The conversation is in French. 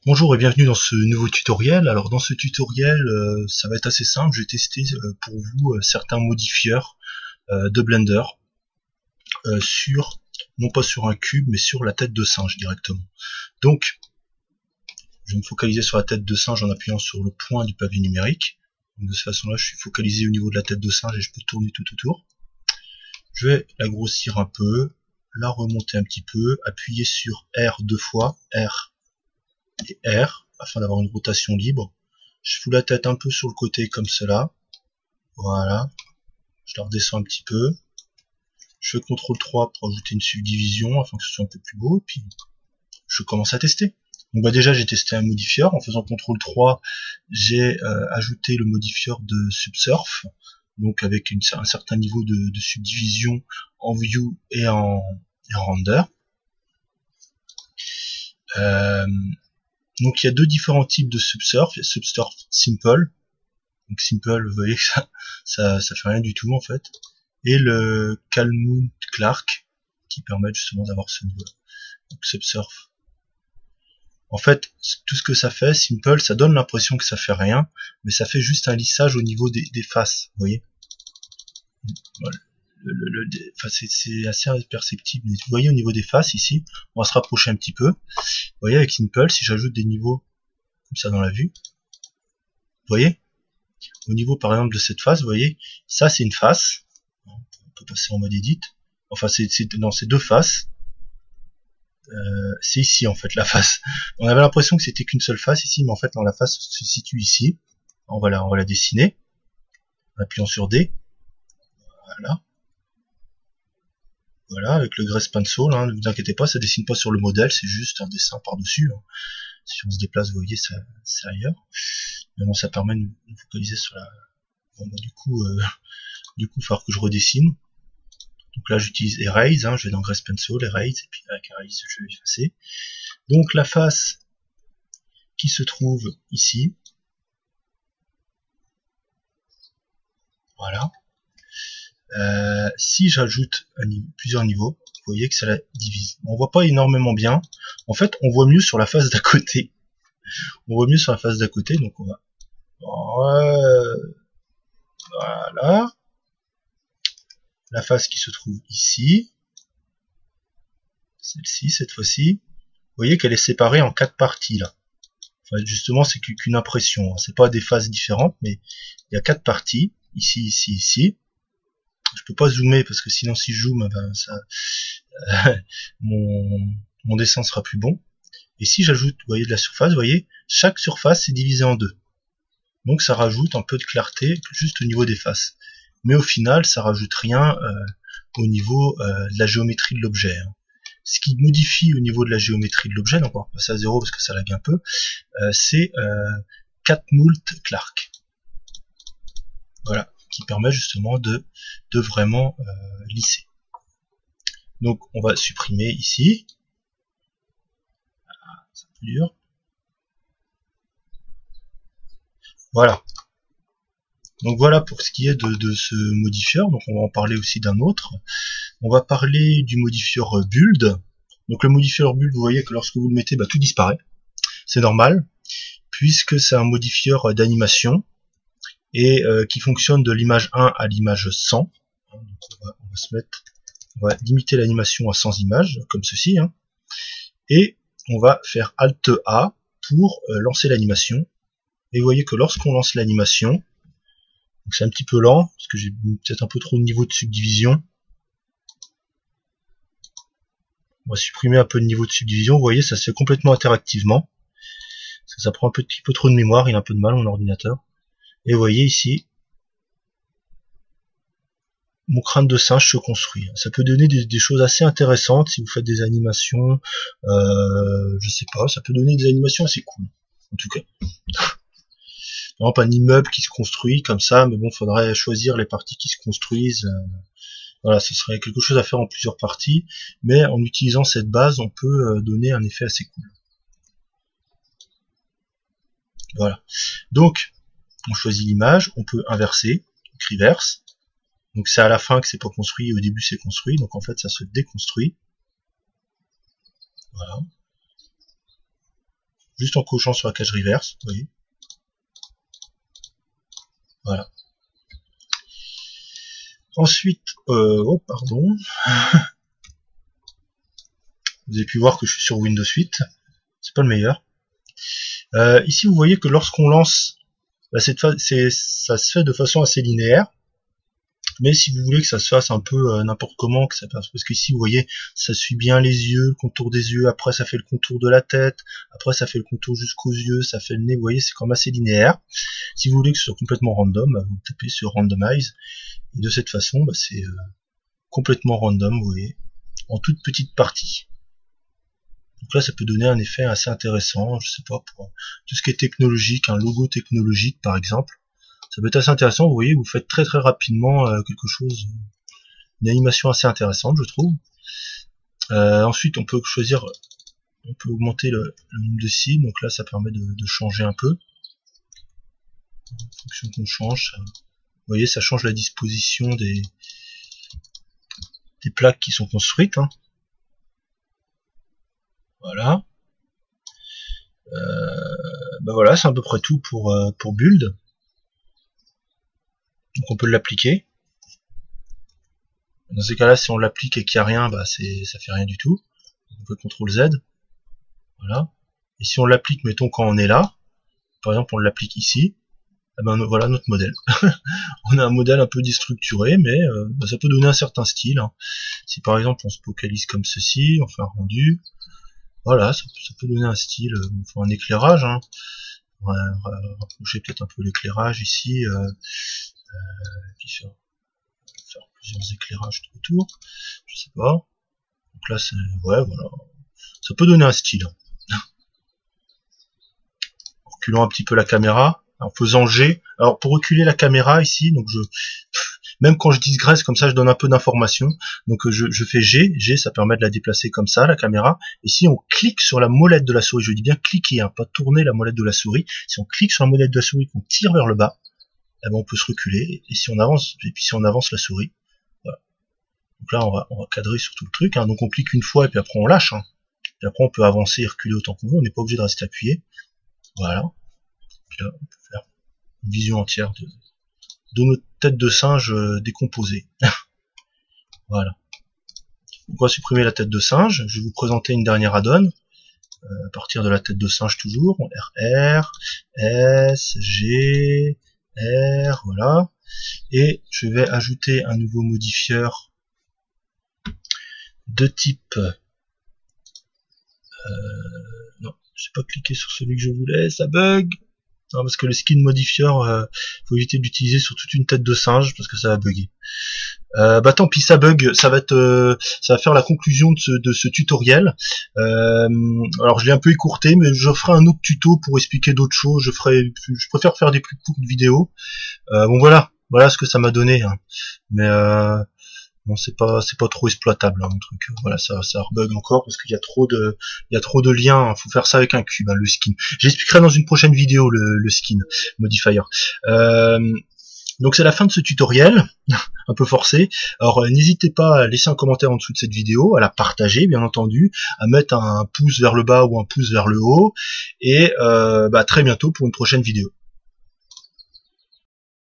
Bonjour et bienvenue dans ce nouveau tutoriel. Alors dans ce tutoriel, ça va être assez simple. Je vais tester pour vous certains modifieurs de Blender non pas sur un cube, mais sur la tête de singe directement. Donc, je vais me focaliser sur la tête de singe en appuyant sur le point du pavé numérique. Donc, de cette façon-là, je suis focalisé au niveau de la tête de singe et je peux tourner tout autour. Je vais la grossir un peu, la remonter un petit peu, appuyer sur R deux fois, R et R, afin d'avoir une rotation libre. Je fous la tête un peu sur le côté comme cela. Voilà. Je la redescends un petit peu. Je fais CTRL 3 pour ajouter une subdivision afin que ce soit un peu plus beau. Et puis, je commence à tester. Donc déjà, j'ai testé un modifieur. En faisant CTRL 3, j'ai ajouté le modifieur de Subsurf. Donc avec un certain niveau de subdivision en View et en Render. Donc il y a deux différents types de Subsurf. Il y a Subsurf Simple. Donc Simple, vous voyez que ça fait rien du tout en fait. Et le Calmount Clark, qui permet justement d'avoir ce niveau. Donc Subsurf. En fait, tout ce que ça fait, Simple, ça donne l'impression que ça fait rien, mais ça fait juste un lissage au niveau des faces, vous voyez. Voilà. C'est assez perceptible. Vous voyez au niveau des faces ici, on va se rapprocher un petit peu. Vous voyez avec Simple, si j'ajoute des niveaux comme ça dans la vue, vous voyez, au niveau par exemple de cette face, vous voyez, ça c'est une face. On peut passer en mode edit. Enfin, c'est dans ces deux faces. C'est ici en fait la face. On avait l'impression que c'était qu'une seule face ici, mais en fait non, la face se situe ici. On va la dessiner en appuyant sur D. Voilà. Voilà, avec le Grace Pencil, hein, ne vous inquiétez pas, ça dessine pas sur le modèle, c'est juste un dessin par-dessus. Hein. Si on se déplace, vous voyez, c'est ailleurs. Mais bon, ça permet de nous focaliser sur la... Bon, bah, du coup, il va falloir que je redessine. Donc là, j'utilise Erase, hein, je vais dans Grace Pencil, Erase, et puis avec Erase, je vais effacer. Donc la face qui se trouve ici. Voilà. Si j'ajoute plusieurs niveaux, vous voyez que ça la divise. On voit pas énormément bien. En fait, on voit mieux sur la face d'à côté. On voit mieux sur la face d'à côté, donc on va... Voilà. La face qui se trouve ici. Celle-ci, cette fois-ci. Vous voyez qu'elle est séparée en 4 parties, là. Enfin, justement, c'est qu'une impression. C'est pas des faces différentes, mais il y a 4 parties. Ici, ici, ici. Je peux pas zoomer parce que sinon si je zoome, ben ça, mon dessin sera plus bon. Et si j'ajoute, vous voyez, de la surface, vous voyez, chaque surface est divisée en deux. Donc ça rajoute un peu de clarté juste au niveau des faces. Mais au final, ça rajoute rien au niveau de la géométrie de l'objet. Hein. Ce qui modifie au niveau de la géométrie de l'objet, donc on va passer à 0 parce que ça lag un peu, c'est Calmount Clark. Voilà, qui permet justement de vraiment lisser. Donc on va supprimer ici. C'est un peu dur. Voilà. Donc voilà pour ce qui est de ce modifieur. Donc on va en parler aussi d'un autre. On va parler du modifieur build. Donc le modifieur build, vous voyez que lorsque vous le mettez, bah, tout disparaît. C'est normal, puisque c'est un modifieur d'animation et qui fonctionne de l'image 1 à l'image 100. Donc on va limiter l'animation à 100 images, comme ceci. Hein. Et on va faire Alt A pour lancer l'animation. Et vous voyez que lorsqu'on lance l'animation, c'est un petit peu lent, parce que j'ai peut-être un peu trop de niveau de subdivision. On va supprimer un peu de niveau de subdivision. Vous voyez, ça se fait complètement interactivement. Parce que ça prend un petit peu trop de mémoire, il a un peu de mal mon ordinateur. Et vous voyez ici, mon crâne de singe se construit. Ça peut donner des choses assez intéressantes si vous faites des animations. Je sais pas, ça peut donner des animations assez cool. En tout cas. Par exemple, un immeuble qui se construit comme ça, mais bon, faudrait choisir les parties qui se construisent. Voilà, ce serait quelque chose à faire en plusieurs parties, mais en utilisant cette base, on peut donner un effet assez cool. Voilà. Donc, on choisit l'image, on peut inverser, donc reverse. Donc c'est à la fin que c'est pas construit, au début c'est construit, donc en fait ça se déconstruit. Voilà. juste en cochant sur la cage reverse, vous voyez. Voilà. Ensuite, oh pardon, vous avez pu voir que je suis sur Windows 8, c'est pas le meilleur. Ici, vous voyez que lorsqu'on lance, bah, ça se fait de façon assez linéaire. Mais si vous voulez que ça se fasse un peu n'importe comment, que ça passe, parce qu'ici vous voyez, ça suit bien les yeux, le contour des yeux, après ça fait le contour de la tête, après ça fait le contour jusqu'aux yeux, ça fait le nez, vous voyez, c'est quand même assez linéaire. Si vous voulez que ce soit complètement random, bah, vous tapez sur Randomize, et de cette façon, bah, c'est complètement random, vous voyez, en toute petite partie. Donc là, ça peut donner un effet assez intéressant, je sais pas, pour tout ce qui est technologique, un logo technologique par exemple. Ça peut être assez intéressant, vous voyez, vous faites très rapidement quelque chose, une animation assez intéressante, je trouve. Ensuite, on peut choisir, on peut augmenter le nombre de signes, donc là, ça permet de changer un peu. En fonction qu'on change, vous voyez, ça change la disposition des plaques qui sont construites. Hein. Voilà. Ben voilà, c'est à peu près tout pour Build. Donc on peut l'appliquer. Dans ces cas-là, si on l'applique et qu'il n'y a rien, bah ça fait rien du tout. On peut CTRL Z. Voilà. Et si on l'applique, mettons quand on est là, par exemple on l'applique ici, eh ben voilà notre modèle. On a un modèle un peu déstructuré, mais bah, ça peut donner un certain style. Hein. Si par exemple on se focalise comme ceci, on fait un rendu, voilà, ça peut donner un style, on fait un éclairage. Hein. On va rapprocher peut-être un peu l'éclairage ici, puis faire plusieurs éclairages tout autour, je sais pas. Donc là c'est, ouais, voilà, ça peut donner un style. En reculant un petit peu la caméra, en faisant G. Alors pour reculer la caméra ici, donc même quand je digresse comme ça, je donne un peu d'informations. Donc je fais G, ça permet de la déplacer comme ça, la caméra. Et si on clique sur la molette de la souris, je dis bien cliquer, hein, pas tourner la molette de la souris. Si on clique sur la molette de la souris, qu'on tire vers le bas, eh ben on peut se reculer. Et si on avance, et puis si on avance la souris, voilà. Donc là on va cadrer sur tout le truc. Hein. Donc on clique une fois et puis après on lâche. Hein. Et après on peut avancer et reculer autant qu'on veut. On n'est pas obligé de rester appuyé. Voilà. Donc là on peut faire une vision entière de notre tête de singe décomposée. Voilà. On va supprimer la tête de singe. Je vais vous présenter une dernière add-on. À partir de la tête de singe toujours. R, S, G, R, voilà. Et je vais ajouter un nouveau modifieur de type... non, je n'ai pas cliqué sur celui que je voulais, ça bug. Non, parce que le skin modifieur, faut éviter de l'utiliser sur toute une tête de singe parce que ça va bugger. Bah tant pis, ça bug, ça va faire la conclusion de ce tutoriel. Alors je l'ai un peu écourté, mais je ferai un autre tuto pour expliquer d'autres choses. Je préfère faire des plus courtes vidéos. Bon voilà ce que ça m'a donné. Hein. Mais bon, c'est pas trop exploitable, hein, mon truc. Voilà, ça rebug encore parce qu'il y a trop de liens. Hein. Faut faire ça avec un cube, hein, le skin. J'expliquerai dans une prochaine vidéo le skin modifier. Donc c'est la fin de ce tutoriel, un peu forcé. Alors n'hésitez pas à laisser un commentaire en dessous de cette vidéo, à la partager bien entendu, à mettre un pouce vers le bas ou un pouce vers le haut, et à très bientôt pour une prochaine vidéo.